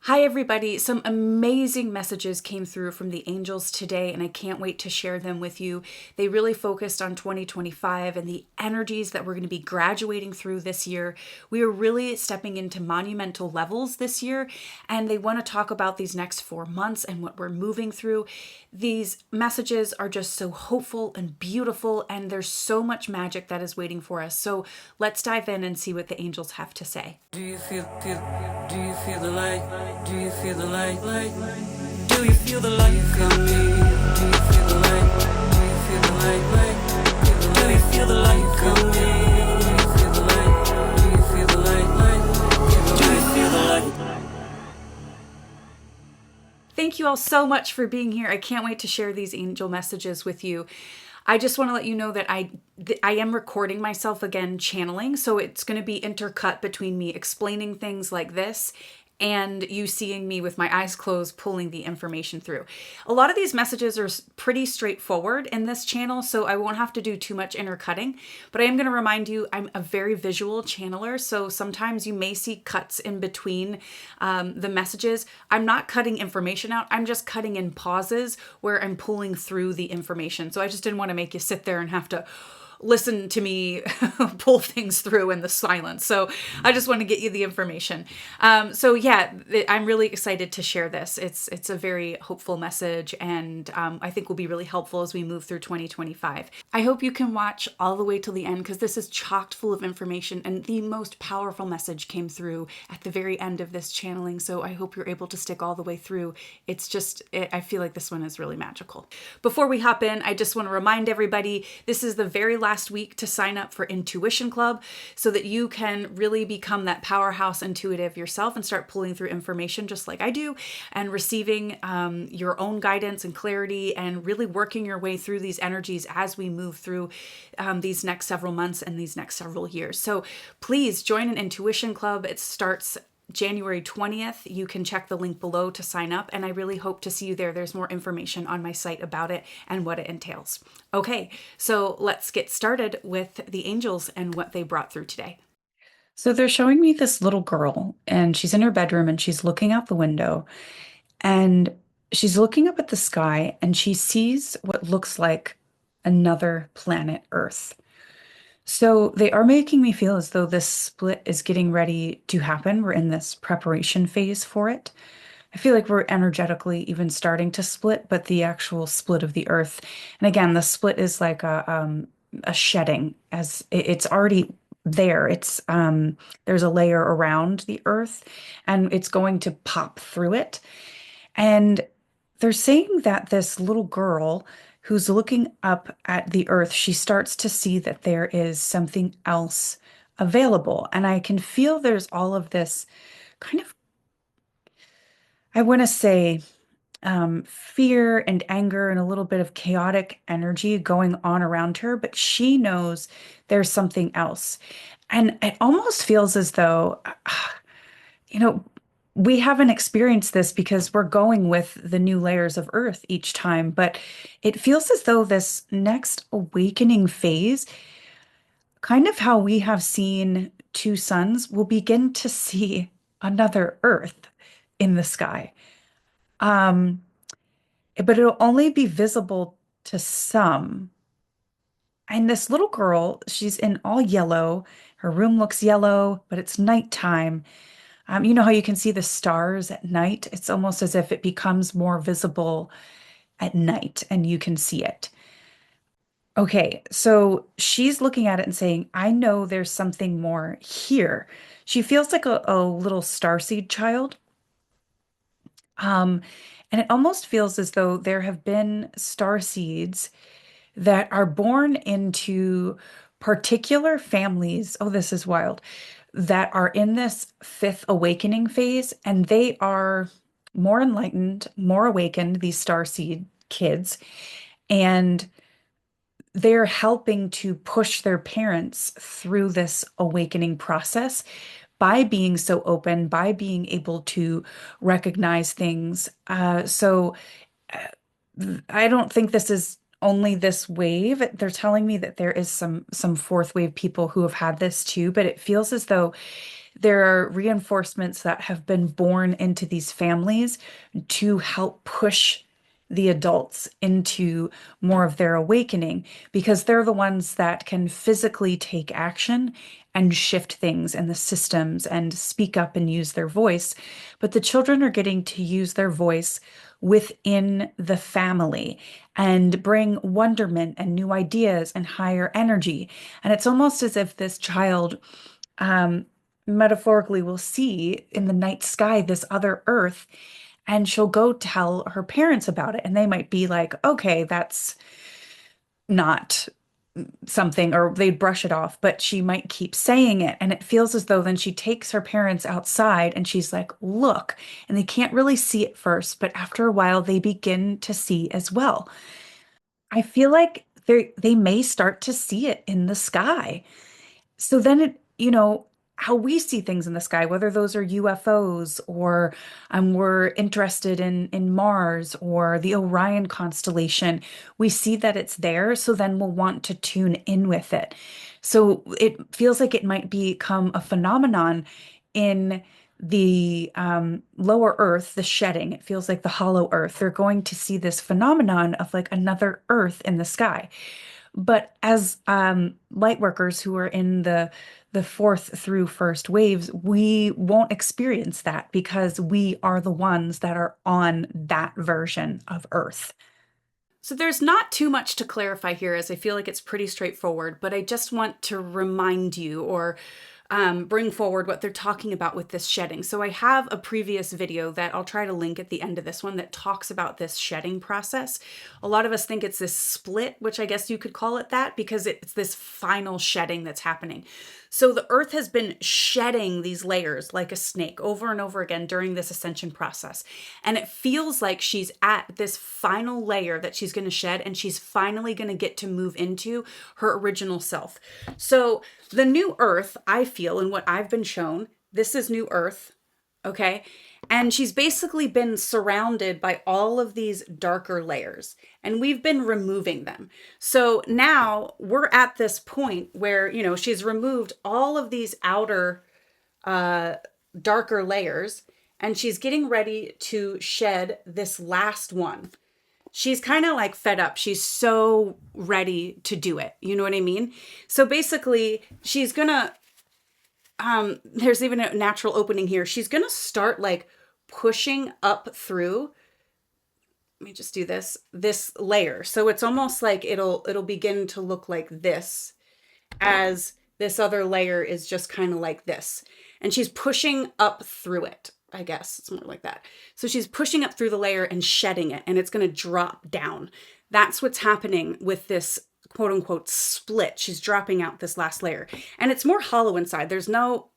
Hi, everybody. Some amazing messages came through from the angels today, and I can't wait to share them with you. They really focused on 2025 and the energies that we're going to be graduating through this year. We are really stepping into monumental levels this year, and they want to talk about these next 4 months and what we're moving through. These messages are just so hopeful and beautiful, and there's so much magic that is waiting for us. So let's dive in and see what the angels have to say. Do you feel the light? Do you feel the light? Do you feel the light coming? Do you feel the light? Do you feel the light? Do you feel the light coming? Do you feel the light? Do you feel the light? Do you feel the light? Thank you all so much for being here. I can't wait to share these angel messages with you. I just want to let you know that I am recording myself again channeling, so it's going to be intercut between me explaining things like this and you seeing me with my eyes closed pulling the information through. A lot of these messages are pretty straightforward in this channel, so I won't have to do too much intercutting, but I am going to remind you I'm a very visual channeler, so sometimes you may see cuts in between the messages. I'm not cutting information out, I'm just cutting in pauses where I'm pulling through the information. So I just didn't want to make you sit there and have to listen to me pull things through in the silence. So I just want to get you the information. So yeah, I'm really excited to share this. It's a very hopeful message, and I think will be really helpful as we move through 2025. I hope you can watch all the way till the end, because this is chocked full of information, and the most powerful message came through at the very end of this channeling. So I hope you're able to stick all the way through. I feel like this one is really magical. Before we hop in, I just want to remind everybody, this is the very last week to sign up for Intuition Club so that you can really become that powerhouse intuitive yourself and start pulling through information just like I do, and receiving your own guidance and clarity, and really working your way through these energies as we move through these next several months and these next several years. So please join an Intuition Club. It starts January 20th. You can check the link below to sign up, and I really hope to see you there. There's more information on my site about it and what it entails. Okay, so let's get started with the angels and what they brought through today. So they're showing me this little girl, and she's in her bedroom and she's looking out the window, and she's looking up at the sky, and she sees what looks like another planet, Earth. So they are making me feel as though this split is getting ready to happen. We're in this preparation phase for it. I feel like we're energetically even starting to split, but the actual split of the earth. And again, the split is like a shedding, as it's already there. There's a layer around the earth, and it's going to pop through it. And they're saying that this little girl who's looking up at the earth, she starts to see that there is something else available. And I can feel there's all of this kind of, I want to say, fear and anger and a little bit of chaotic energy going on around her, but she knows there's something else. And it almost feels as though, you know, we haven't experienced this because we're going with the new layers of Earth each time, but it feels as though this next awakening phase, kind of how we have seen two suns, will begin to see another Earth in the sky. Um, but it'll only be visible to some. And this little girl, she's in all yellow. Her room looks yellow, but it's nighttime. You know how you can see the stars at night? It's almost as if it becomes more visible at night and you can see it. Okay, so she's looking at it and saying, I know there's something more here. She feels like a little starseed child. Um, and it almost feels as though there have been star seeds that are born into particular families. Oh, this is wild. That are in this fifth awakening phase, and they are more enlightened, more awakened, these star seed kids, and they're helping to push their parents through this awakening process by being so open, by being able to recognize things. I don't think this is only this wave. They're telling me that there is some fourth wave people who have had this too, but it feels as though There are reinforcements that have been born into these families to help push the adults into more of their awakening because they're the ones that can physically take action and shift things in the systems and speak up and use their voice. But the children are getting to use their voice within the family and bring wonderment and new ideas and higher energy. And it's almost as if this child um, metaphorically will see in the night sky this other Earth, and she'll go tell her parents about it. And they might be like, okay, that's not something, or they'd brush it off, but she might keep saying it. And it feels as though then she takes her parents outside and she's like, look, and they can't really see it first, but after a while, they begin to see as well. I feel like they may start to see it in the sky. So then how we see things in the sky, whether those are UFOs or we're interested in Mars or the Orion constellation, we see that it's there. So then we'll want to tune in with it. So it feels like it might become a phenomenon in the lower Earth, the shedding. It feels like the hollow Earth. They're going to see this phenomenon of like another Earth in the sky. But as light workers who are in the fourth through first waves, we won't experience that because we are the ones that are on that version of Earth. So there's not too much to clarify here, as I feel like it's pretty straightforward, but I just want to remind you or bring forward what they're talking about with this shedding. So I have a previous video that I'll try to link at the end of this one that talks about this shedding process. A lot of us think it's this split, which I guess you could call it that, because it's this final shedding that's happening. So the Earth has been shedding these layers like a snake over and over again during this ascension process. And it feels like she's at this final layer that she's going to shed, and she's finally going to get to move into her original self. So the new Earth, I feel, and what I've been shown, this is new Earth, okay? And she's basically been surrounded by all of these darker layers, and we've been removing them. So now we're at this point where, she's removed all of these outer darker layers, and she's getting ready to shed this last one. She's kind of like fed up. She's so ready to do it. You know what I mean? So basically, she's gonna, there's even a natural opening here. She's gonna start like pushing up through, let me just do this layer. So it's almost like it'll begin to look like this, as this other layer is just kind of like this. And she's pushing up through it. I guess it's more like that. So she's pushing up through the layer and shedding it, and it's going to drop down. That's what's happening with this quote unquote split. She's dropping out this last layer, and it's more hollow inside. There's no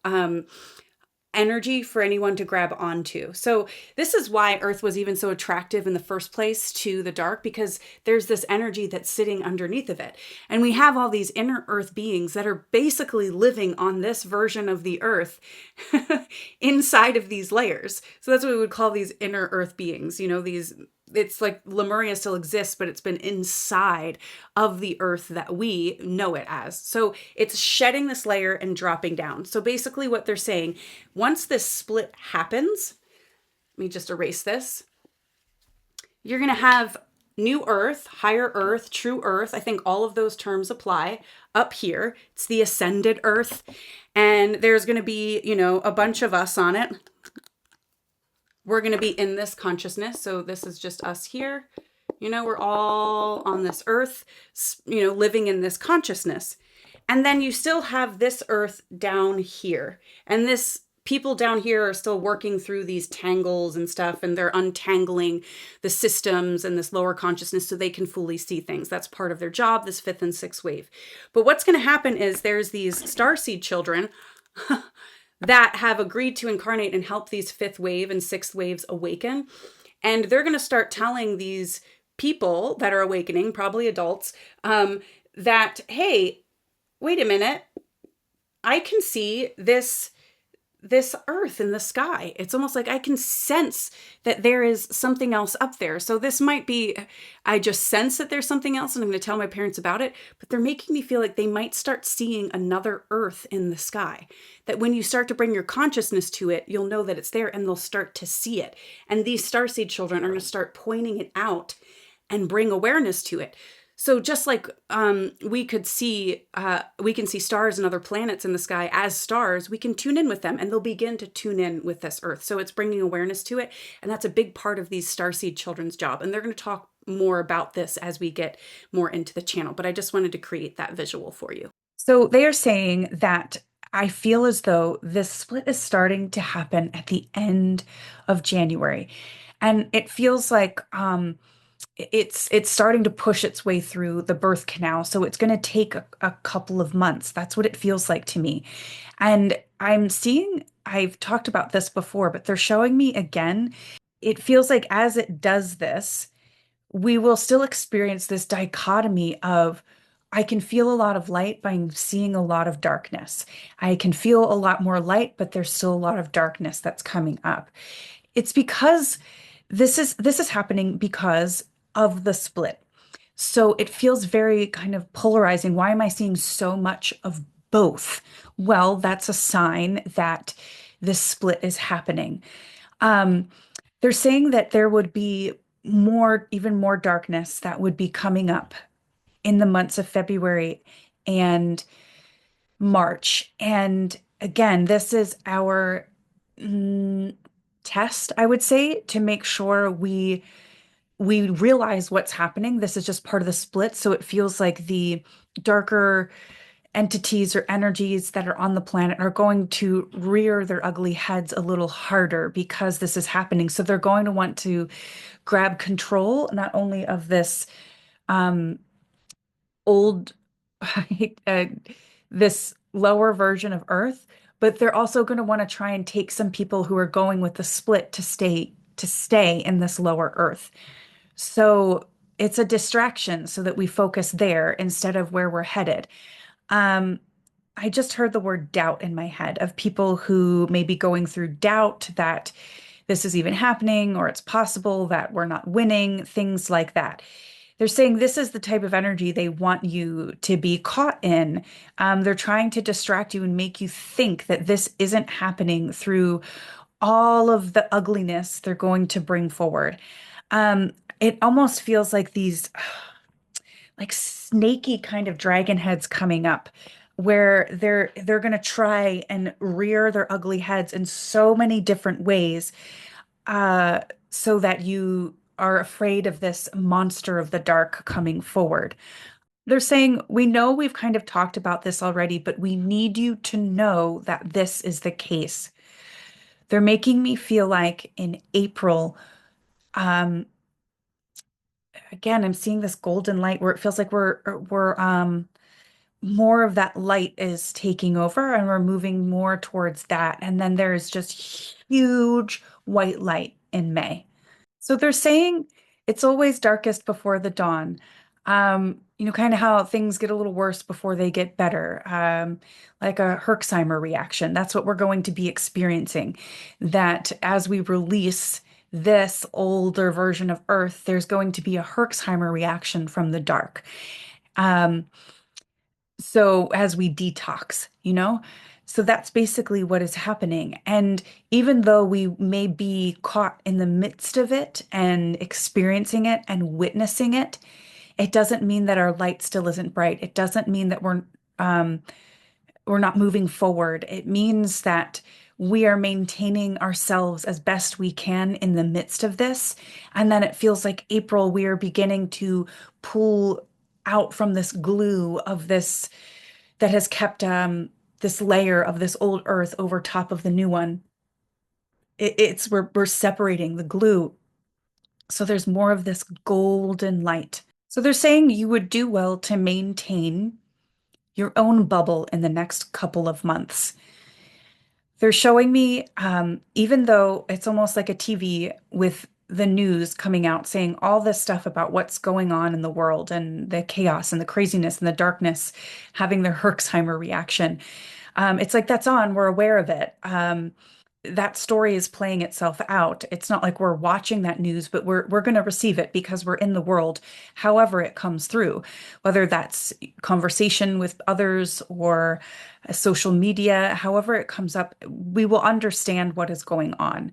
energy for anyone to grab onto. So this is why Earth was even so attractive in the first place to the dark, because there's this energy that's sitting underneath of it. And we have all these inner Earth beings that are basically living on this version of the Earth inside of these layers. So that's what we would call these inner Earth beings. It's like Lemuria still exists, but it's been inside of the Earth that we know it as. So it's shedding this layer and dropping down. So basically what they're saying, once this split happens, let me just erase this. You're going to have new Earth, higher Earth, true Earth. I think all of those terms apply up here. It's the ascended Earth. And there's going to be, a bunch of us on it. We're going to be in this consciousness. So this is just us here. We're all on this Earth, living in this consciousness. And then you still have this Earth down here. And this people down here are still working through these tangles and stuff, and they're untangling the systems and this lower consciousness so they can fully see things. That's part of their job, this fifth and sixth wave. But what's going to happen is there's these starseed children that have agreed to incarnate and help these fifth wave and sixth waves awaken. And they're going to start telling these people that are awakening, probably adults, that, hey, wait a minute, I can see this this earth in the sky. It's almost like I can sense that there is something else up there. So this might be, I just sense that there's something else and I'm going to tell my parents about it, but they're making me feel like they might start seeing another earth in the sky. That when you start to bring your consciousness to it, you'll know that it's there and they'll start to see it. And these starseed children are going to start pointing it out and bring awareness to it. So just like we can see stars and other planets in the sky as stars, we can tune in with them and they'll begin to tune in with this earth. So it's bringing awareness to it. And that's a big part of these starseed children's job. And they're going to talk more about this as we get more into the channel. But I just wanted to create that visual for you. So they are saying that I feel as though this split is starting to happen at the end of January. And it feels like it's starting to push its way through the birth canal, so it's going to take a couple of months. That's what it feels like to me. And I've talked about this before, but they're showing me again, it feels like as it does this, we will still experience this dichotomy of I can feel a lot of light, but I'm seeing a lot of darkness. I can feel a lot more light, but there's still a lot of darkness that's coming up. It's because this is happening because of the split. So it feels very kind of polarizing. Why am I seeing so much of both? Well, that's a sign that this split is happening. Um, they're saying that there would be even more darkness that would be coming up in the months of February and March. And again, this is our mm, test, I would say, to make sure we realize what's happening. This is just part of the split. So it feels like the darker entities or energies that are on the planet are going to rear their ugly heads a little harder because this is happening. So they're going to want to grab control not only of this um, old, uh, this lower version of Earth, but they're also going to want to try and take some people who are going with the split to stay in this lower Earth. So it's a distraction so that we focus there instead of where we're headed. Um, I just heard the word doubt in my head of people who may be going through doubt that this is even happening or it's possible that we're not winning, things like that. They're saying this is the type of energy they want you to be caught in. They're trying to distract you and make you think that this isn't happening through all of the ugliness they're going to bring forward. It almost feels like these like snaky kind of dragon heads coming up where they're going to try and rear their ugly heads in so many different ways uh so that you are afraid of this monster of the dark coming forward. They're saying, we know we've kind of talked about this already, but we need you to know that this is the case. They're making me feel like in April, um, again, I'm seeing this golden light where it feels like we're more of that light is taking over and we're moving more towards that. And then there's just huge white light in May. So they're saying it's always darkest before the dawn. Kind of how things get a little worse before they get better, like a Herxheimer reaction. That's what we're going to be experiencing. That as we release this older version of Earth, there's going to be a Herxheimer reaction from the dark. Um, so as we detox. So that's basically what is happening. And even though we may be caught in the midst of it and experiencing it and witnessing it, it doesn't mean that our light still isn't bright. It doesn't mean that we're not moving forward. It means that we are maintaining ourselves as best we can in the midst of this. And then it feels like April, we are beginning to pull out from this glue of this that has kept this layer of this old earth over top of the new one. We're separating the glue. So there's more of this golden light. So they're saying you would do well to maintain your own bubble in the next couple of months. They're showing me, even though it's almost like a TV with the news coming out saying all this stuff about what's going on in the world and the chaos and the craziness and the darkness having their Herxheimer reaction. It's like that's on, we're aware of it. That story is playing itself out. It's not like we're watching that news, but we're going to receive it because we're in the world, however it comes through, whether that's conversation with others or social media, however it comes up, we will understand what is going on.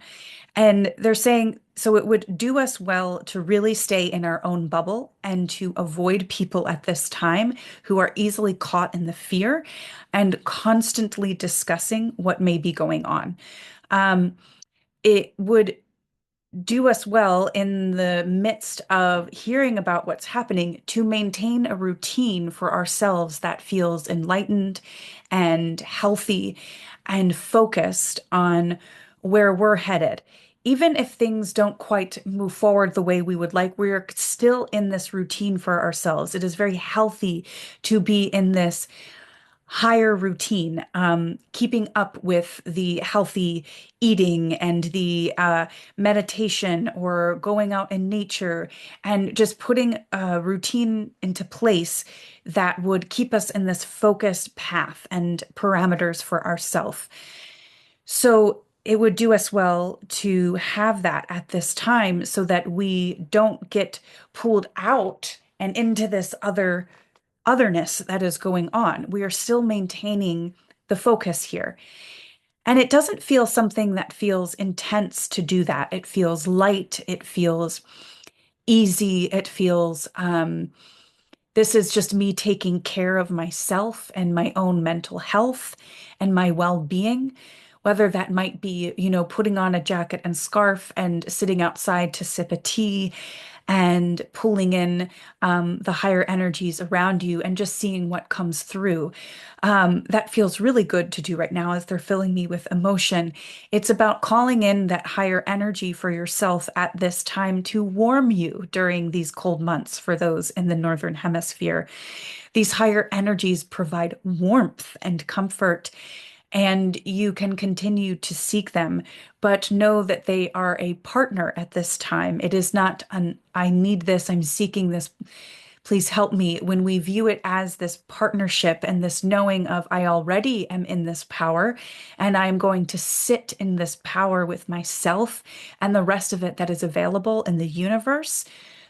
And they're saying, so it would do us well to really stay in our own bubble and to avoid people at this time who are easily caught in the fear and constantly discussing what may be going on. Um, it would do us well in the midst of hearing about what's happening to maintain a routine for ourselves that feels enlightened and healthy and focused on where we're headed. Even if things don't quite move forward the way we would like, we're still in this routine for ourselves. It is very healthy to be in this higher routine, keeping up with the healthy eating and the meditation or going out in nature and just putting a routine into place that would keep us in this focused path and parameters for ourselves. So it would do us well to have that at this time so that we don't get pulled out and into this otherness that is going on. We are still maintaining the focus here. And it doesn't feel something that feels intense to do that. It feels light. It feels easy. It feels, this is just me taking care of myself and my own mental health and my well-being, whether that might be, putting on a jacket and scarf and sitting outside to sip a tea and pulling in the higher energies around you and just seeing what comes through. That feels really good to do right now as they're filling me with emotion. It's about calling in that higher energy for yourself at this time to warm you during these cold months for those in the Northern Hemisphere. These higher energies provide warmth and comfort, and you can continue to seek them, but know that they are a partner at this time. It is not an, I need this, I'm seeking this, please help me. When we view it as this partnership and this knowing of, I already am in this power and I'm going to sit in this power with myself and the rest of it that is available in the universe,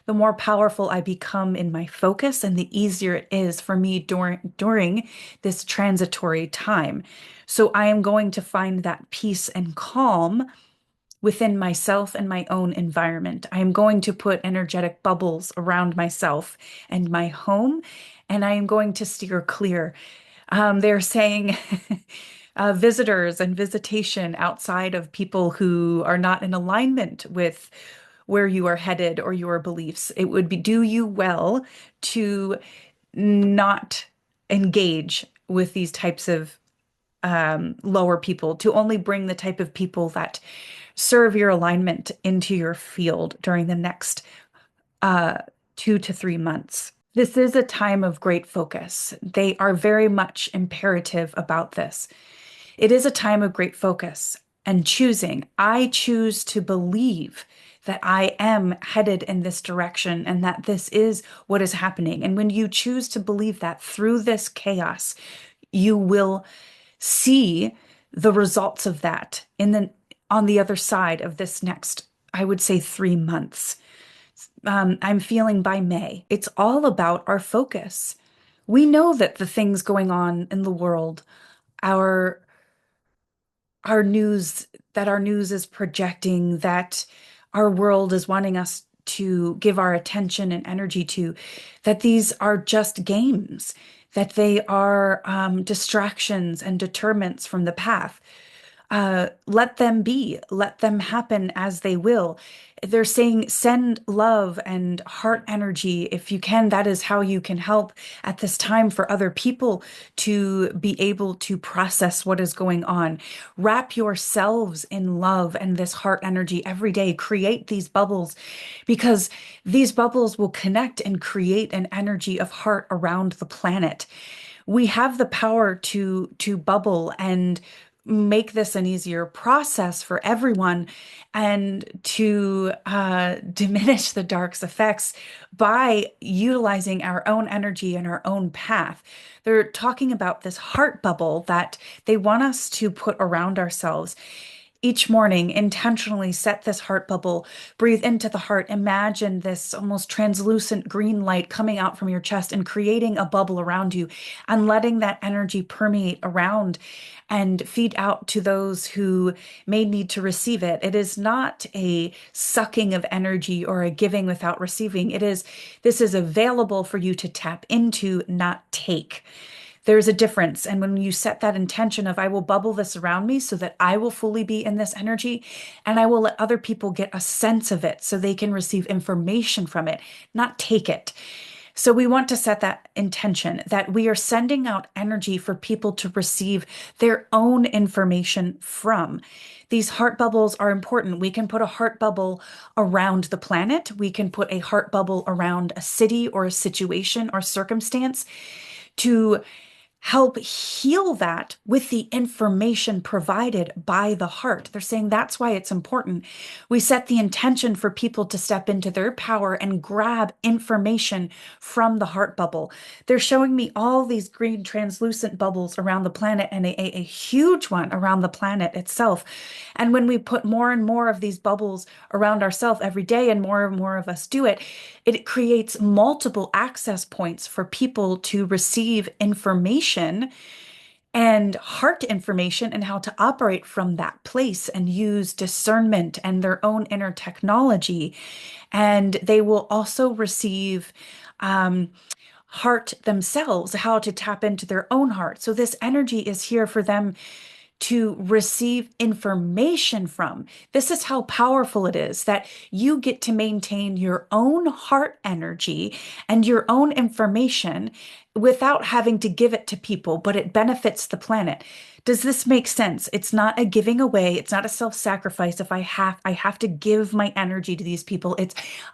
the more powerful I become in my focus and the easier it is for me during this transitory time. So I am going to find that peace and calm within myself and my own environment. I am going to put energetic bubbles around myself and my home, and I am going to steer clear. They're saying visitors and visitation outside of people who are not in alignment with where you are headed or your beliefs. It would be do you well to not engage with these types of lower people, to only bring the type of people that serve your alignment into your field during the next 2 to 3 months. This is a time of great focus. They are very much imperative about this. It is a time of great focus and choosing. I choose to believe that I am headed in this direction and that this is what is happening. And when you choose to believe that through this chaos, you will see the results of that on the other side of this next, I would say, 3 months. I'm feeling by May. It's all about our focus. We know that the things going on in the world, our our news that our news is projecting, that our world is wanting us to give our attention and energy to, that these are just games, that they are distractions and deterrents from the path. Let them be, let them happen as they will. They're saying send love and heart energy if you can. That is how you can help at this time for other people to be able to process what is going on. Wrap yourselves in love and this heart energy every day. Create these bubbles because these bubbles will connect and create an energy of heart around the planet. We have the power to bubble and make this an easier process for everyone and to diminish the dark's effects by utilizing our own energy and our own path. They're talking about this heart bubble that they want us to put around ourselves. Each morning, intentionally set this heart bubble, breathe into the heart, imagine this almost translucent green light coming out from your chest and creating a bubble around you and letting that energy permeate around and feed out to those who may need to receive it. It is not a sucking of energy or a giving without receiving. This is available for you to tap into, not take. There's a difference. And when you set that intention of, I will bubble this around me so that I will fully be in this energy, and I will let other people get a sense of it so they can receive information from it, not take it. So we want to set that intention that we are sending out energy for people to receive their own information from. These heart bubbles are important. We can put a heart bubble around the planet. We can put a heart bubble around a city or a situation or circumstance to help heal that with the information provided by the heart. They're saying that's why it's important. We set the intention for people to step into their power and grab information from the heart bubble. They're showing me all these green translucent bubbles around the planet and a huge one around the planet itself. And when we put more and more of these bubbles around ourselves every day and more of us do it, it creates multiple access points for people to receive information and heart information and how to operate from that place and use discernment and their own inner technology. And they will also receive heart themselves, how to tap into their own heart. So this energy is here for them to receive information from. This is how powerful it is that you get to maintain your own heart energy and your own information without having to give it to people, but it benefits the planet. Does this make sense? It's not a giving away. It's not a self-sacrifice. If I have to give my energy to these people.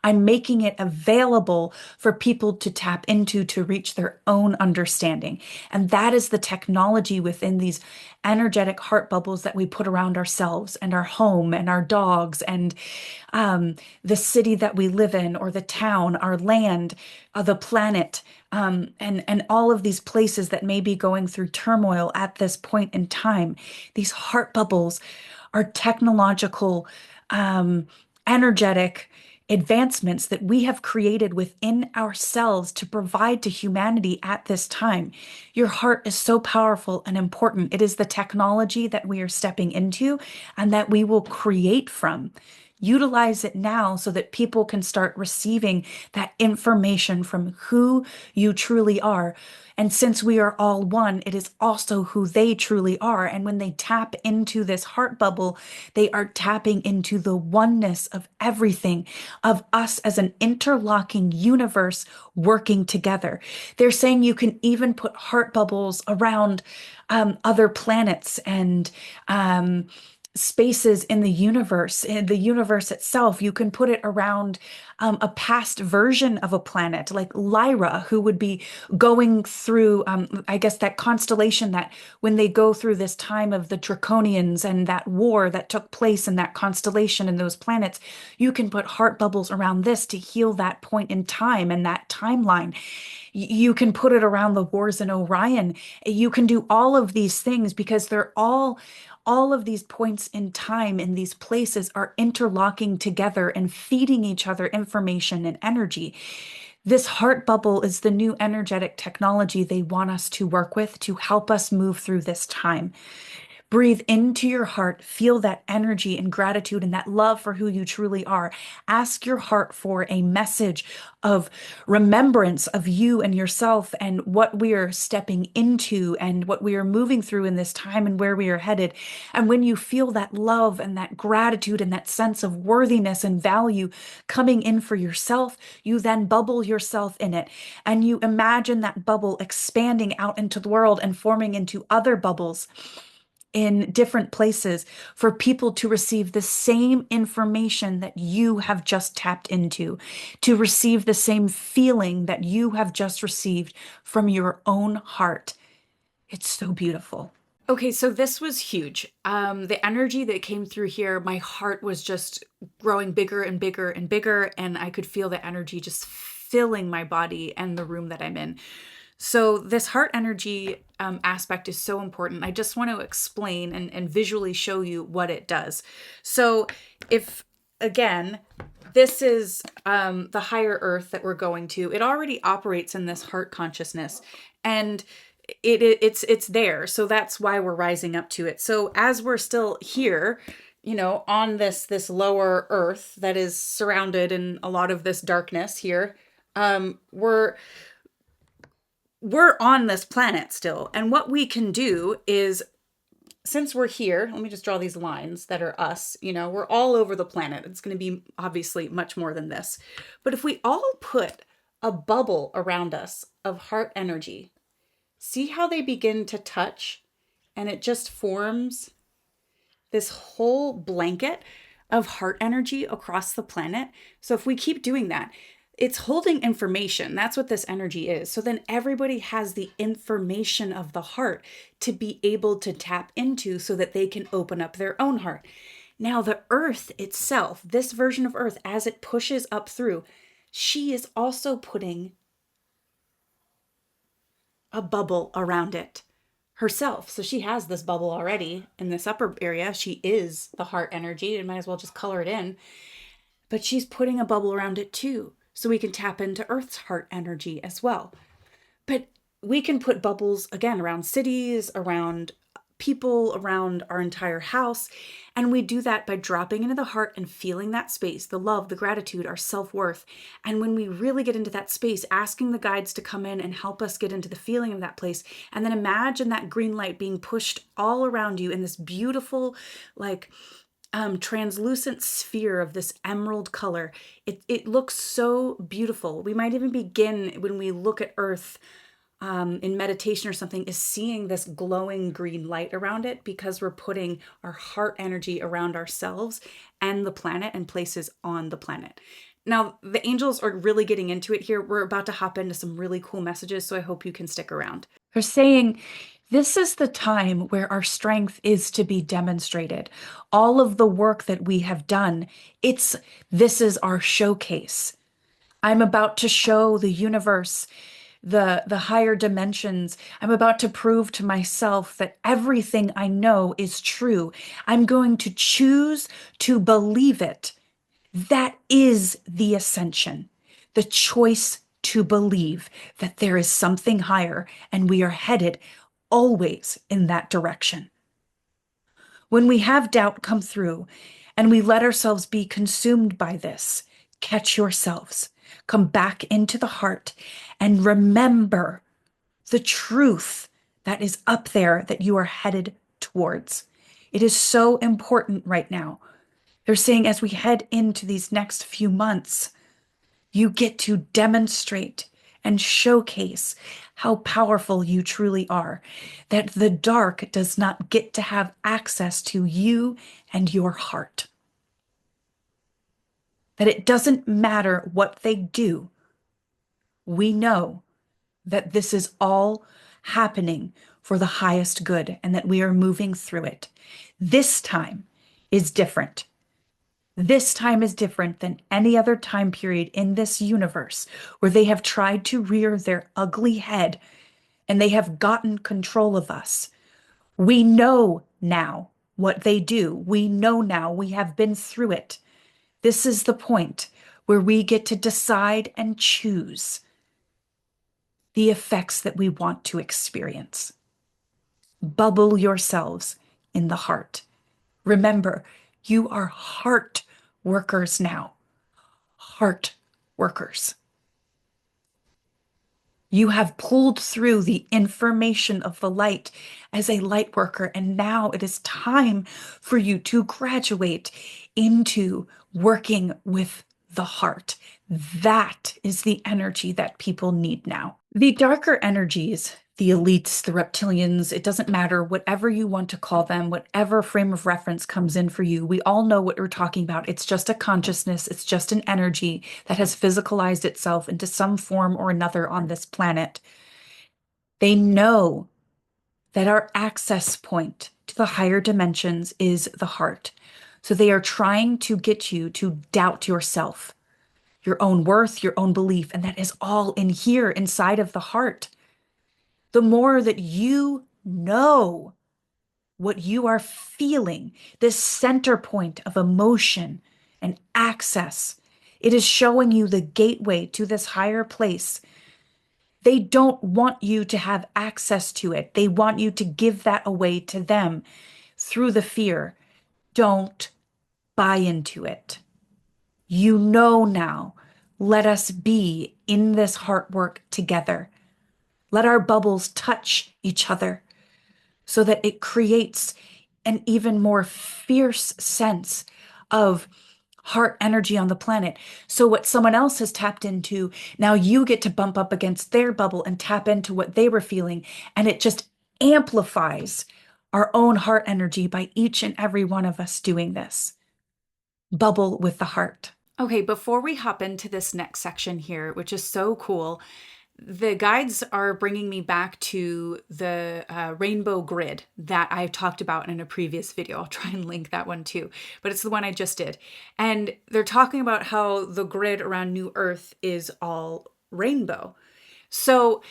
I'm making it available for people to tap into to reach their own understanding. And that is the technology within these energetic heart bubbles that we put around ourselves and our home and our dogs and the city that we live in or the town, our land, the planet, and all of these places that may be going through turmoil at this point in time. These heart bubbles are technological, energetic advancements that we have created within ourselves to provide to humanity at this time. Your heart is so powerful and important. It is the technology that we are stepping into and that we will create from. Utilize it now so that people can start receiving that information from who you truly are. And since we are all one, it is also who they truly are. And when they tap into this heart bubble, they are tapping into the oneness of everything, of us as an interlocking universe working together. They're saying you can even put heart bubbles around other planets and spaces in the universe itself. You can put it around a past version of a planet, like Lyra, who would be going through, I guess, that constellation that when they go through this time of the Draconians and that war that took place in that constellation and those planets, you can put heart bubbles around this to heal that point in time and that timeline. You can put it around the wars in Orion. You can do all of these things because they're all of these points in time in these places are interlocking together and feeding each other information and energy. This heart bubble is the new energetic technology they want us to work with to help us move through this time. Breathe into your heart, feel that energy and gratitude and that love for who you truly are. Ask your heart for a message of remembrance of you and yourself and what we are stepping into and what we are moving through in this time and where we are headed. And when you feel that love and that gratitude and that sense of worthiness and value coming in for yourself, you then bubble yourself in it. And you imagine that bubble expanding out into the world and forming into other bubbles in different places for people to receive the same information that you have just tapped into, to receive the same feeling that you have just received from your own heart. It's so beautiful. Okay, so this was huge. The energy that came through here, my heart was just growing bigger and bigger and bigger, and I could feel the energy just filling my body and the room that I'm in. So, this heart energy aspect is so important. I just want to explain and visually show you what it does. So, if again, this is the higher earth that we're going to, it already operates in this heart consciousness. And it's there, so that's why we're rising up to it. So as we're still here, on this lower earth that is surrounded in a lot of this darkness here, we're on this planet still, and what we can do is, since we're here, let me just draw these lines that are us. We're all over the planet. It's going to be obviously much more than this, but if we all put a bubble around us of heart energy, see how they begin to touch, and it just forms this whole blanket of heart energy across the planet. So if we keep doing that, it's holding information. That's what this energy is. So then everybody has the information of the heart to be able to tap into so that they can open up their own heart. Now, the earth itself, this version of earth, as it pushes up through, she is also putting a bubble around it herself. So she has this bubble already in this upper area. She is the heart energy. You might as well just color it in. But she's putting a bubble around it too, so we can tap into Earth's heart energy as well. But we can put bubbles again around cities, around people, around our entire house. And we do that by dropping into the heart and feeling that space, the love, the gratitude, our self-worth. And when we really get into that space, asking the guides to come in and help us get into the feeling of that place. And then imagine that green light being pushed all around you in this beautiful, like, translucent sphere of this emerald color. It looks so beautiful. We might even begin, when we look at Earth in meditation or something, is seeing this glowing green light around it, because we're putting our heart energy around ourselves and the planet and places on the planet. Now, the angels are really getting into it here. We're about to hop into some really cool messages, so I hope you can stick around. They're saying, this is the time where our strength is to be demonstrated. All of the work that we have done, this is our showcase. I'm about to show the universe, the higher dimensions. I'm about to prove to myself that everything I know is true. I'm going to choose to believe it. That is the ascension, the choice to believe that there is something higher, and we are headed always in that direction. When we have doubt come through and we let ourselves be consumed by this, catch yourselves, come back into the heart, and remember the truth that is up there that you are headed towards. It is so important right now. They're saying, as we head into these next few months, you get to demonstrate and showcase how powerful you truly are, that the dark does not get to have access to you and your heart, that it doesn't matter what they do. We know that this is all happening for the highest good, and that we are moving through it. This time is different. This time is different than any other time period in this universe where they have tried to rear their ugly head and they have gotten control of us. We know now what they do. We know now. We have been through it. This is the point where we get to decide and choose the effects that we want to experience. Bubble yourselves in the heart. Remember, you are heart workers now. Heart workers. You have pulled through the information of the light as a light worker, and now it is time for you to graduate into working with the heart. That is the energy that people need now. The darker energies, the elites, the reptilians, it doesn't matter, whatever you want to call them, whatever frame of reference comes in for you, we all know what we're talking about. It's just a consciousness, it's just an energy that has physicalized itself into some form or another on this planet. They know that our access point to the higher dimensions is the heart. So they are trying to get you to doubt yourself, your own worth, your own belief, and that is all in here inside of the heart. The more that you know what you are feeling, this center point of emotion and access, it is showing you the gateway to this higher place. They don't want you to have access to it. They want you to give that away to them through the fear. Don't buy into it. You know now. Let us be in this heart work together. Let our bubbles touch each other so that it creates an even more fierce sense of heart energy on the planet. So what someone else has tapped into, now you get to bump up against their bubble and tap into what they were feeling. And it just amplifies our own heart energy by each and every one of us doing this. Bubble with the heart. Okay, before we hop into this next section here, which is so cool, the guides are bringing me back to the rainbow grid that I've talked about in a previous video. I'll try and link that one too, but it's the one I just did. And they're talking about how the grid around New Earth is all rainbow. So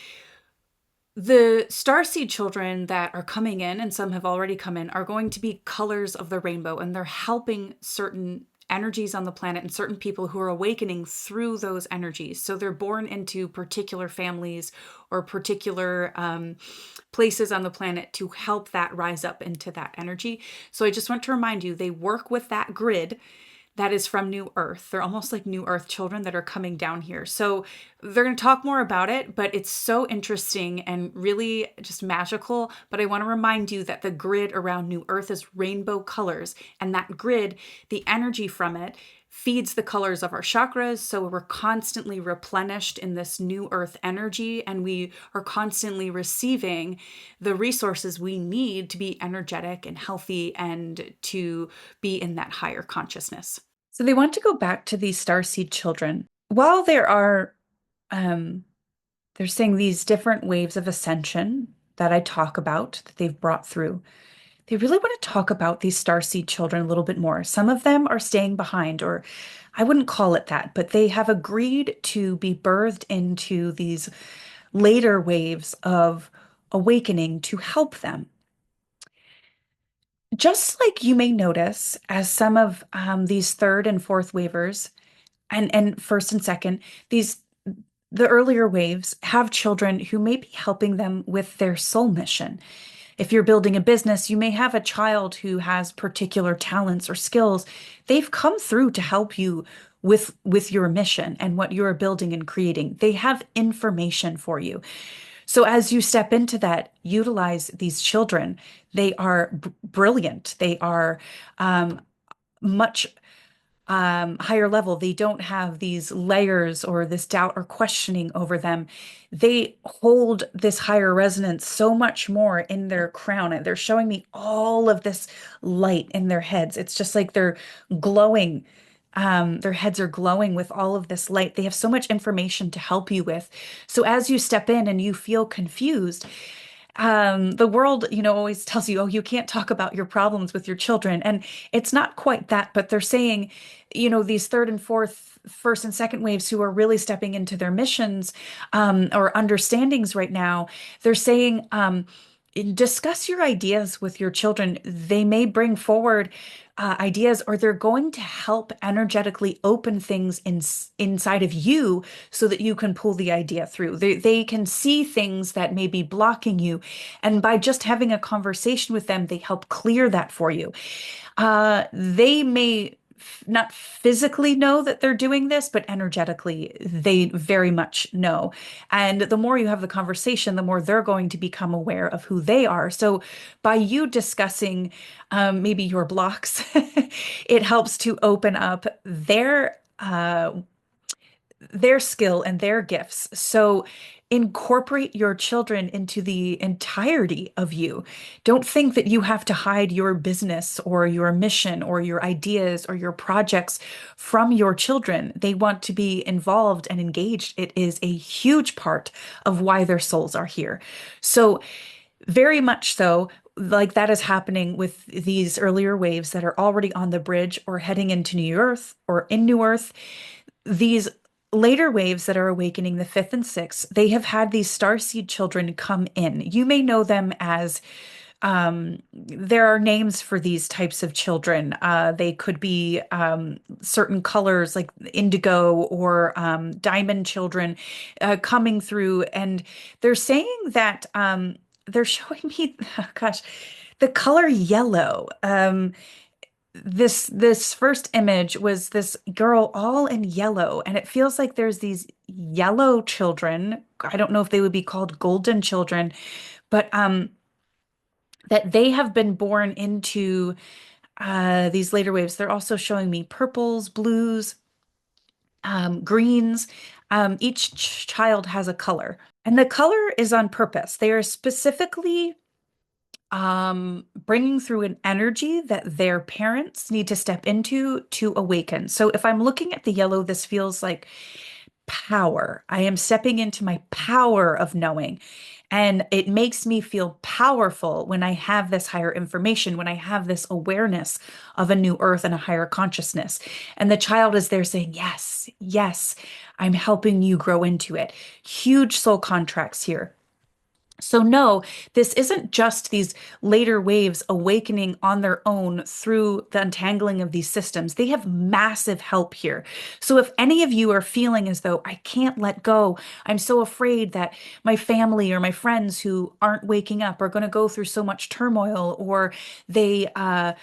the starseed children that are coming in, and some have already come in, are going to be colors of the rainbow, and they're helping certain energies on the planet and certain people who are awakening through those energies. So they're born into particular families or particular places on the planet to help that rise up into that energy. So I just want to remind you, they work with that grid that is from New Earth. They're almost like New Earth children that are coming down here. So they're going to talk more about it, but it's so interesting and really just magical. But I want to remind you that the grid around New Earth is rainbow colors. And that grid, the energy from it, feeds the colors of our chakras. So we're constantly replenished in this New Earth energy, and we are constantly receiving the resources we need to be energetic and healthy and to be in that higher consciousness. So they want to go back to these starseed children. While there are, they're saying these different waves of ascension that I talk about that they've brought through, they really want to talk about these starseed children a little bit more. Some of them are staying behind, or I wouldn't call it that, but they have agreed to be birthed into these later waves of awakening to help them. Just like you may notice, as some of these third and fourth wavers, and first and second, the earlier waves have children who may be helping them with their soul mission. If you're building a business, you may have a child who has particular talents or skills. They've come through to help you with your mission and what you're building and creating. They have information for you. So as you step into that, utilize these children. They are brilliant. They are much higher level. They don't have these layers or this doubt or questioning over them. They hold this higher resonance so much more in their crown. And they're showing me all of this light in their heads. It's just like they're glowing. Their heads are glowing with all of this light. They have so much information to help you with. So as you step in and you feel confused, the world, always tells you, oh, you can't talk about your problems with your children. And it's not quite that, but they're saying, these third and fourth, first and second waves who are really stepping into their missions, or understandings right now, they're saying, discuss your ideas with your children. They may bring forward ideas, or they're going to help energetically open things inside of you so that you can pull the idea through. They can see things that may be blocking you. And by just having a conversation with them, they help clear that for you. They may not physically know that they're doing this, but energetically, they very much know. And the more you have the conversation, the more they're going to become aware of who they are. So by you discussing maybe your blocks, it helps to open up their skill and their gifts. So incorporate your children into the entirety of you. Don't think that you have to hide your business or your mission or your ideas or your projects from your children. They want to be involved and engaged. It is a huge part of why their souls are here. So Very much so. Like that is happening with these earlier waves that are already on the bridge or heading into New Earth or in New Earth. These later waves that are awakening, the fifth and sixth, they have had these starseed children come in. You may know them as there are names for these types of children. They could be certain colors like indigo or diamond children coming through. And they're saying that they're showing me, gosh, the color yellow. This first image was this girl all in yellow, and it feels like there's these yellow children. I don't know if they would be called golden children, but that they have been born into these later waves. They're also showing me purples, blues, greens. Each child has a color, and the color is on purpose. They are specifically bringing through an energy that their parents need to step into to awaken. So if I'm looking at the yellow, this feels like power. I am stepping into my power of knowing. And it makes me feel powerful when I have this higher information, when I have this awareness of a new earth and a higher consciousness. And the child is there saying, yes, yes, I'm helping you grow into it. Huge soul contracts here. So, no, this isn't just these later waves awakening on their own through the untangling of these systems. They have massive help here. So, if any of you are feeling as though I can't let go, I'm so afraid that my family or my friends who aren't waking up are going to go through so much turmoil, or they I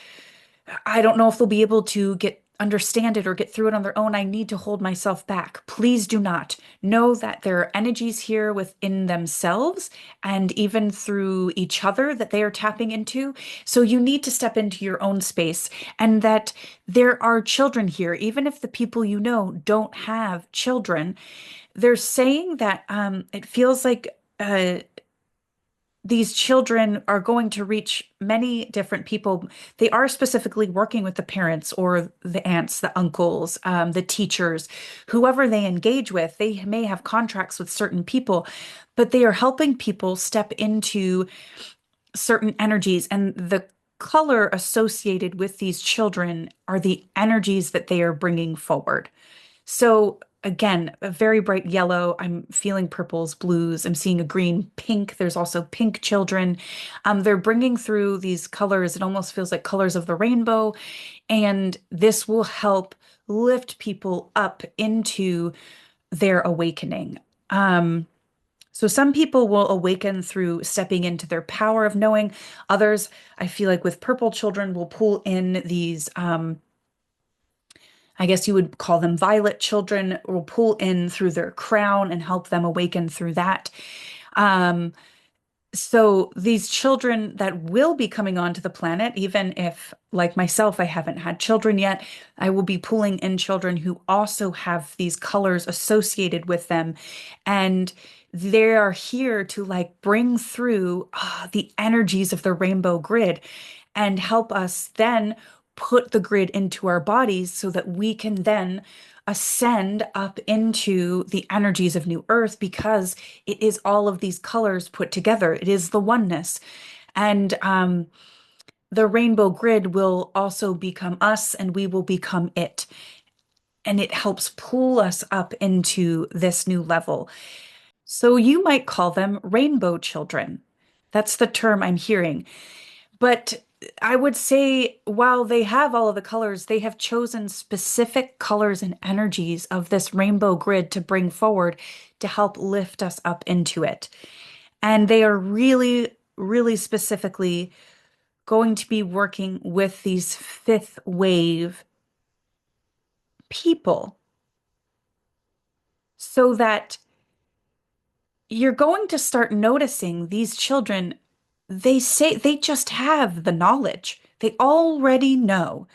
don't know if they'll be able to get understand it or get through it on their own. I need to hold myself back. Please do not. Know that there are energies here within themselves and even through each other that they are tapping into. So you need to step into your own space, and that there are children here, even if the people you know don't have children. They're saying that it feels like these children are going to reach many different people. They are specifically working with the parents or the aunts, the uncles, the teachers, whoever they engage with. They may have contracts with certain people, but they are helping people step into certain energies. And the color associated with these children are the energies that they are bringing forward. So again, a very bright yellow. I'm feeling purples, blues. I'm seeing a green, pink. There's also pink children. They're bringing through these colors. It almost feels like colors of the rainbow. And this will help lift people up into their awakening. So some people will awaken through stepping into their power of knowing. Others, I feel like with purple children, will pull in these I guess you would call them violet children, will pull in through their crown and help them awaken through that. Um, so these children that will be coming onto the planet, even if, like myself, I haven't had children yet, I will be pulling in children who also have these colors associated with them. And they are here to like bring through the energies of the rainbow grid and help us then put the grid into our bodies so that we can then ascend up into the energies of New Earth, because it is all of these colors put together. It is the oneness. And the rainbow grid will also become us and we will become it. And it helps pull us up into this new level. So you might call them rainbow children. That's the term I'm hearing. But I would say while they have all of the colors, they have chosen specific colors and energies of this rainbow grid to bring forward to help lift us up into it. And they are really, really specifically going to be working with these fifth wave people so that you're going to start noticing these children. They say they just have the knowledge. They already know.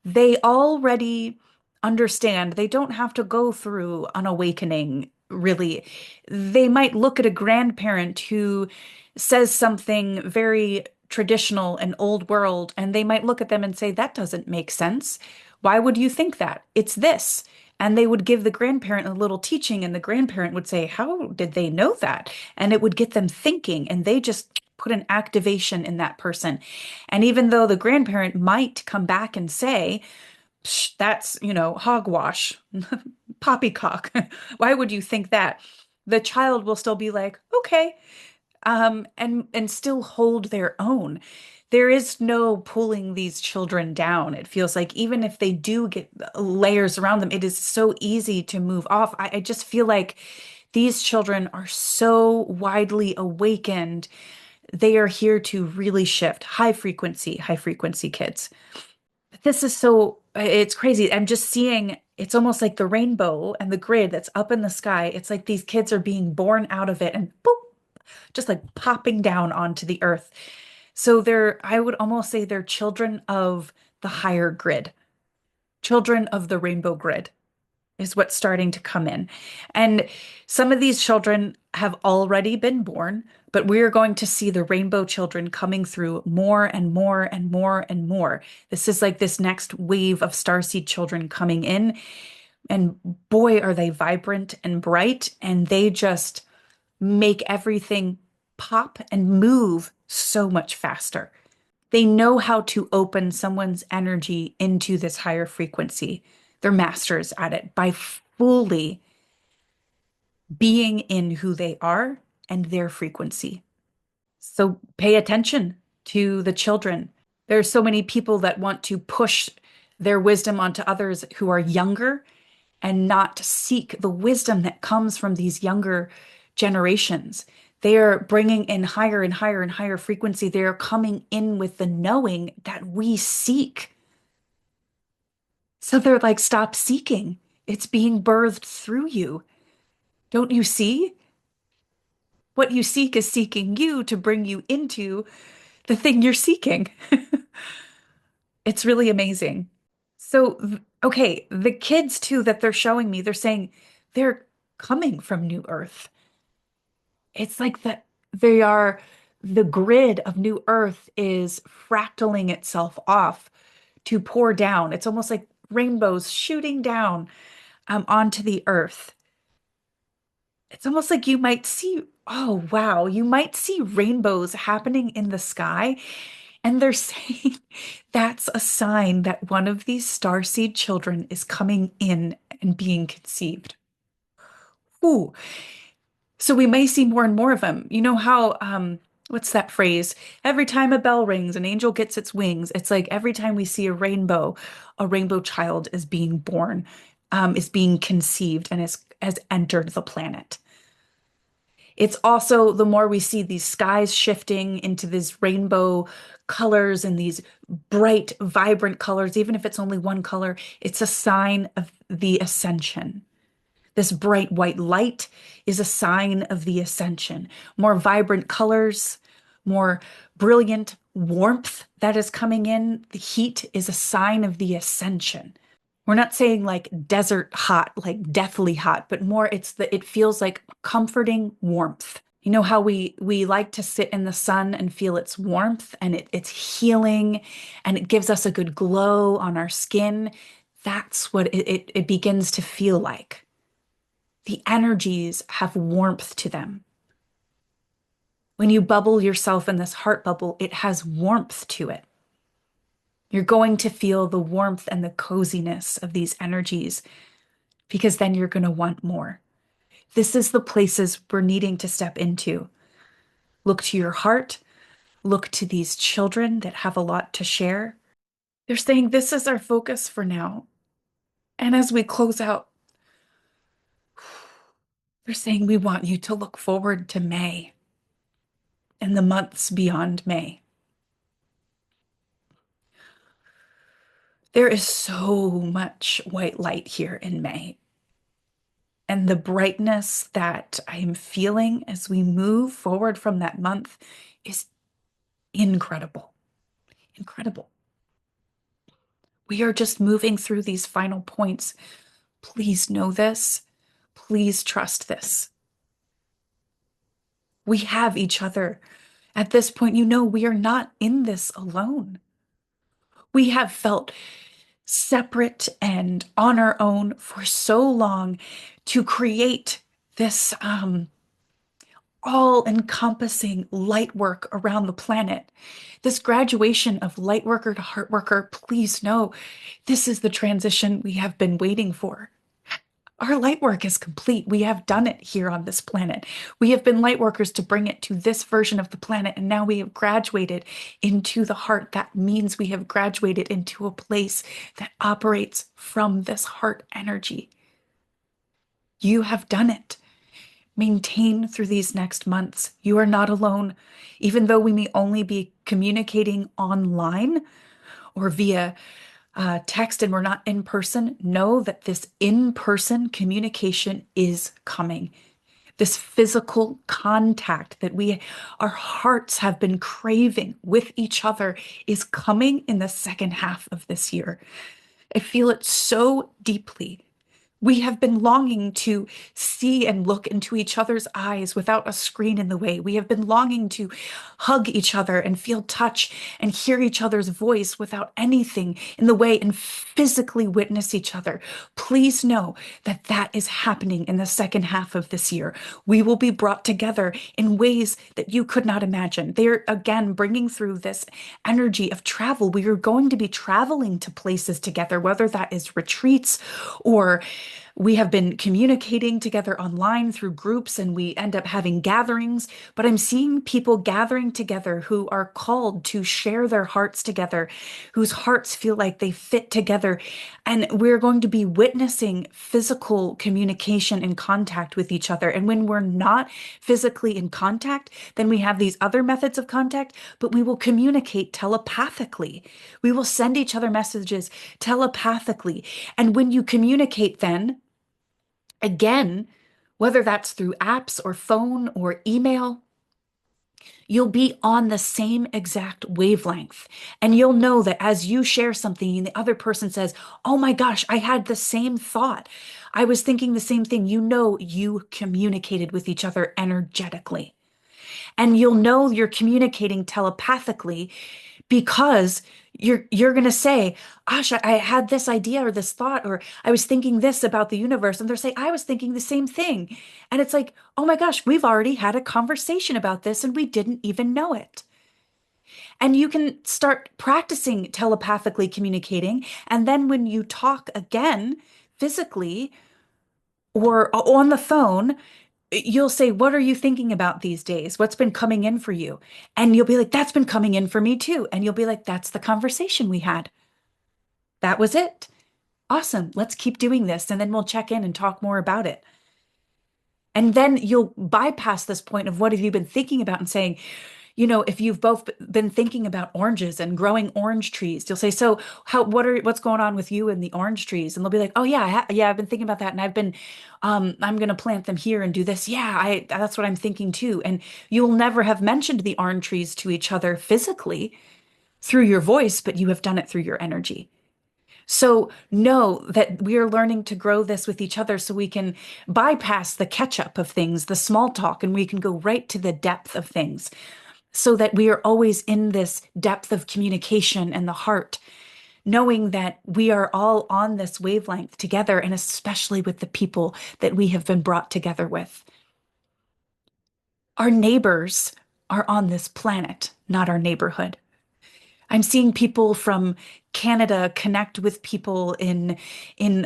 They already understand. They don't have to go through an awakening, really. They might look at a grandparent who says something very traditional and old world, and they might look at them and say, that doesn't make sense. Why would you think that? It's this. And they would give the grandparent a little teaching, and the grandparent would say, how did they know that? And it would get them thinking, and they just put an activation in that person. And even though the grandparent might come back and say, "Psh, that's, hogwash, poppycock. Why would you think that?" The child will still be like, okay, and still hold their own. There is no pulling these children down. It feels like even if they do get layers around them, it is so easy to move off. I just feel like these children are so widely awakened. They are here to really shift high frequency kids. This is so, it's crazy. I'm just seeing, it's almost like the rainbow and the grid that's up in the sky. It's like these kids are being born out of it and boop, just like popping down onto the earth. So I would almost say they're children of the higher grid, children of the rainbow grid is what's starting to come in. And some of these children have already been born, but we're going to see the rainbow children coming through more and more and more and more. This is like this next wave of starseed children coming in. And boy, are they vibrant and bright, and they just make everything pop and move so much faster. They know how to open someone's energy into this higher frequency. They're masters at it by fully being in who they are and their frequency. So pay attention to the children. There's so many people that want to push their wisdom onto others who are younger and not seek the wisdom that comes from these younger generations. They are bringing in higher and higher and higher frequency. They are coming in with the knowing that we seek. So they're like, stop seeking. It's being birthed through you. Don't you see? What you seek is seeking you to bring you into the thing you're seeking. It's really amazing. So, okay, the kids too that they're showing me, they're saying they're coming from New Earth. It's like that the grid of New Earth is fractaling itself off to pour down. It's almost like rainbows shooting down onto the earth. It's almost like you might see, oh wow, you might see rainbows happening in the sky. And they're saying that's a sign that one of these starseed children is coming in and being conceived. Ooh, so we may see more and more of them. You know how, what's that phrase? Every time a bell rings, an angel gets its wings. It's like every time we see a rainbow child is being born, is being conceived, and has entered the planet. It's also the more we see these skies shifting into these rainbow colors and these bright, vibrant colors, even if it's only one color, it's a sign of the ascension. This bright white light is a sign of the ascension. More vibrant colors, more brilliant warmth that is coming in. The heat is a sign of the ascension. We're not saying like desert hot, like deathly hot, but more it feels like comforting warmth. You know how we like to sit in the sun and feel its warmth and it's healing and it gives us a good glow on our skin. That's what it begins to feel like. The energies have warmth to them. When you bubble yourself in this heart bubble, it has warmth to it. You're going to feel the warmth and the coziness of these energies because then you're going to want more. This is the places we're needing to step into. Look to your heart. Look to these children that have a lot to share. They're saying this is our focus for now. And as we close out, they're saying we want you to look forward to May and the months beyond May. There is so much white light here in May. And the brightness that I am feeling as we move forward from that month is incredible. Incredible. We are just moving through these final points. Please know this. Please trust this. We have each other. At this point, we are not in this alone. We have felt separate and on our own for so long to create this all encompassing light work around the planet. This graduation of light worker to heart worker, please know this is the transition we have been waiting for. Our light work is complete. We have done it here on this planet. We have been light workers to bring it to this version of the planet, and now we have graduated into the heart. That means we have graduated into a place that operates from this heart energy. You have done it. Maintain through these next months. You are not alone. Even though we may only be communicating online or via text and we're not in person, know that this in-person communication is coming. This physical contact that our hearts have been craving with each other is coming in the second half of this year. I feel it so deeply. We have been longing to see and look into each other's eyes without a screen in the way. We have been longing to hug each other and feel touch and hear each other's voice without anything in the way and physically witness each other. Please know that that is happening in the second half of this year. We will be brought together in ways that you could not imagine. They're again bringing through this energy of travel. We are going to be traveling to places together, whether that is retreats or we have been communicating together online through groups and we end up having gatherings, but I'm seeing people gathering together who are called to share their hearts together, whose hearts feel like they fit together. And we're going to be witnessing physical communication and contact with each other. And when we're not physically in contact, then we have these other methods of contact, but we will communicate telepathically. We will send each other messages telepathically. And when you communicate, then again, whether that's through apps or phone or email, you'll be on the same exact wavelength. And you'll know that as you share something and the other person says, "Oh my gosh, I had the same thought. I was thinking the same thing." You know you communicated with each other energetically. And you'll know you're communicating telepathically because you're going to say, "Gosh, I had this idea or this thought, or I was thinking this about the universe." And they're saying, "I was thinking the same thing." And it's like, "Oh my gosh, we've already had a conversation about this and we didn't even know it." And you can start practicing telepathically communicating. And then when you talk again physically or on the phone, you'll say, "What are you thinking about these days? What's been coming in for you?" And you'll be like, "That's been coming in for me too." And you'll be like, "That's the conversation we had. That was it. Awesome. Let's keep doing this." And then we'll check in and talk more about it. And then you'll bypass this point of what have you been thinking about and saying, if you've both been thinking about oranges and growing orange trees, you'll say, "So what's going on with you and the orange trees?" And they'll be like, "Oh yeah, yeah, I've been thinking about that, and I'm going to plant them here and do this. Yeah, that's what I'm thinking too." And you'll never have mentioned the orange trees to each other physically through your voice, but you have done it through your energy. So know that we are learning to grow this with each other so we can bypass the catch up of things, the small talk, and we can go right to the depth of things so that we are always in this depth of communication and the heart, knowing that we are all on this wavelength together, and especially with the people that we have been brought together with. Our neighbors are on this planet, not our neighborhood. I'm seeing people from Canada connect with people in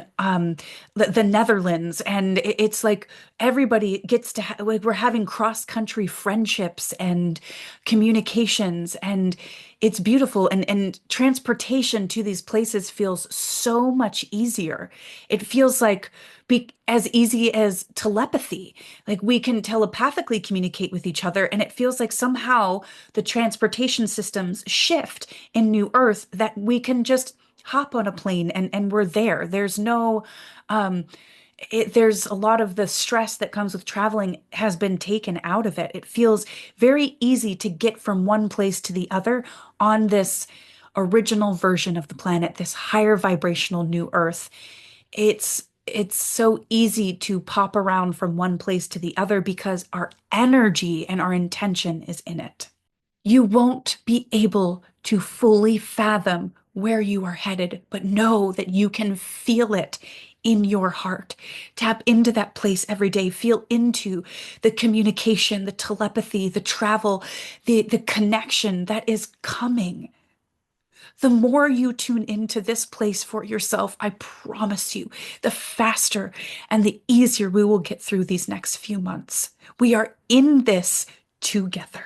the Netherlands, and it's like everybody gets to like we're having cross-country friendships and communications, and it's beautiful. And transportation to these places feels so much easier. It feels like as easy as telepathy. Like we can telepathically communicate with each other, and it feels like somehow the transportation systems shift in New Earth that we can just hop on a plane and we're there. There's no there's a lot of the stress that comes with traveling has been taken out of it. It feels very easy to get from one place to the other on this original version of the planet, this higher vibrational new Earth. It's so easy to pop around from one place to the other because our energy and our intention is in it. You won't be able to fully fathom where you are headed, but know that you can feel it in your heart. Tap into that place every day. Feel into the communication, the telepathy, the travel, the connection that is coming. The more you tune into this place for yourself, I promise you, the faster and the easier we will get through these next few months. We are in this together.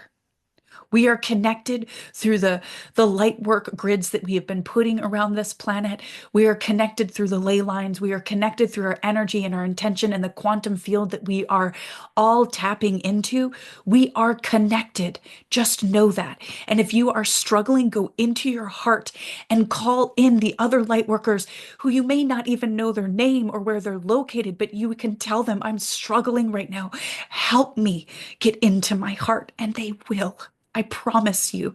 We are connected through the light work grids that we have been putting around this planet. We are connected through the ley lines. We are connected through our energy and our intention and the quantum field that we are all tapping into. We are connected. Just know that. And if you are struggling, go into your heart and call in the other light workers who you may not even know their name or where they're located, but you can tell them, I'm struggling right now. Help me get into my heart. And they will. I promise you,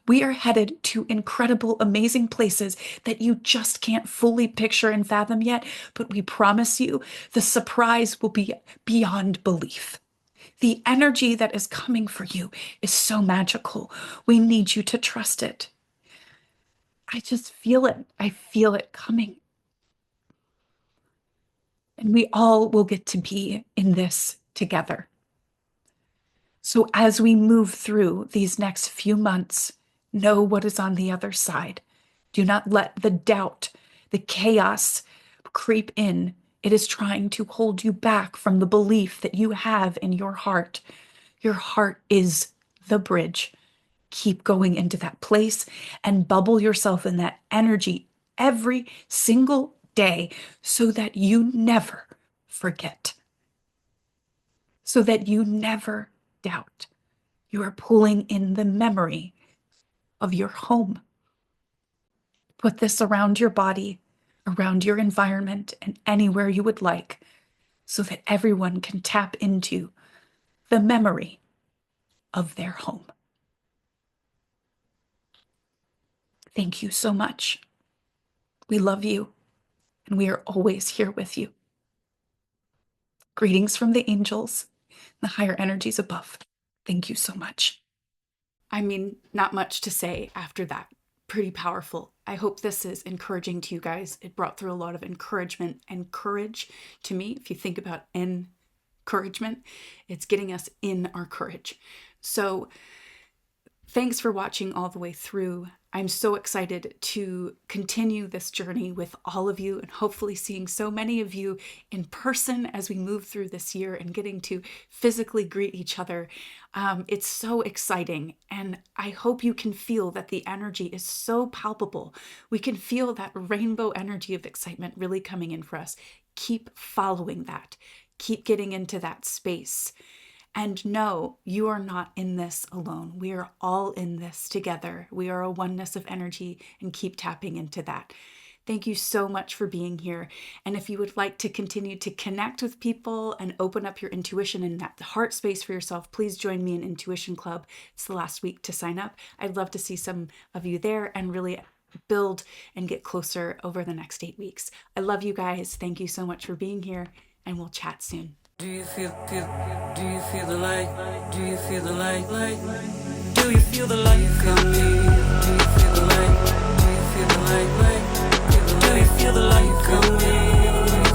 we are headed to incredible, amazing places that you just can't fully picture and fathom yet, but we promise you the surprise will be beyond belief. The energy that is coming for you is so magical. We need you to trust it. I just feel it. I feel it coming. And we all will get to be in this together. So as we move through these next few months, know what is on the other side. Do not let the doubt, the chaos creep in. It is trying to hold you back from the belief that you have in your heart. Your heart is the bridge. Keep going into that place and bubble yourself in that energy every single day so that you never forget. So that you never doubt. You are pulling in the memory of your home. Put this around your body, around your environment, and anywhere you would like, so that everyone can tap into the memory of their home. Thank you so much. We love you, and we are always here with you. Greetings from the angels, the higher energies above. Thank you so much. I mean, not much to say after that. Pretty powerful. I hope this is encouraging to you guys. It brought through a lot of encouragement and courage to me. If you think about encouragement, it's getting us in our courage. So thanks for watching all the way through. I'm so excited to continue this journey with all of you and hopefully seeing so many of you in person as we move through this year and getting to physically greet each other. It's so exciting, and I hope you can feel that the energy is so palpable. We can feel that rainbow energy of excitement really coming in for us. Keep following that. Keep getting into that space. And no, you are not in this alone. We are all in this together. We are a oneness of energy, and keep tapping into that. Thank you so much for being here. And if you would like to continue to connect with people and open up your intuition in that heart space for yourself, please join me in Intuition Club. It's the last week to sign up. I'd love to see some of you there and really build and get closer over the next 8 weeks. I love you guys. Thank you so much for being here, and we'll chat soon. Do you feel the light? Do you feel the light? Do you feel the light coming? Do you feel the light? Do you feel the light? Do you feel the light coming?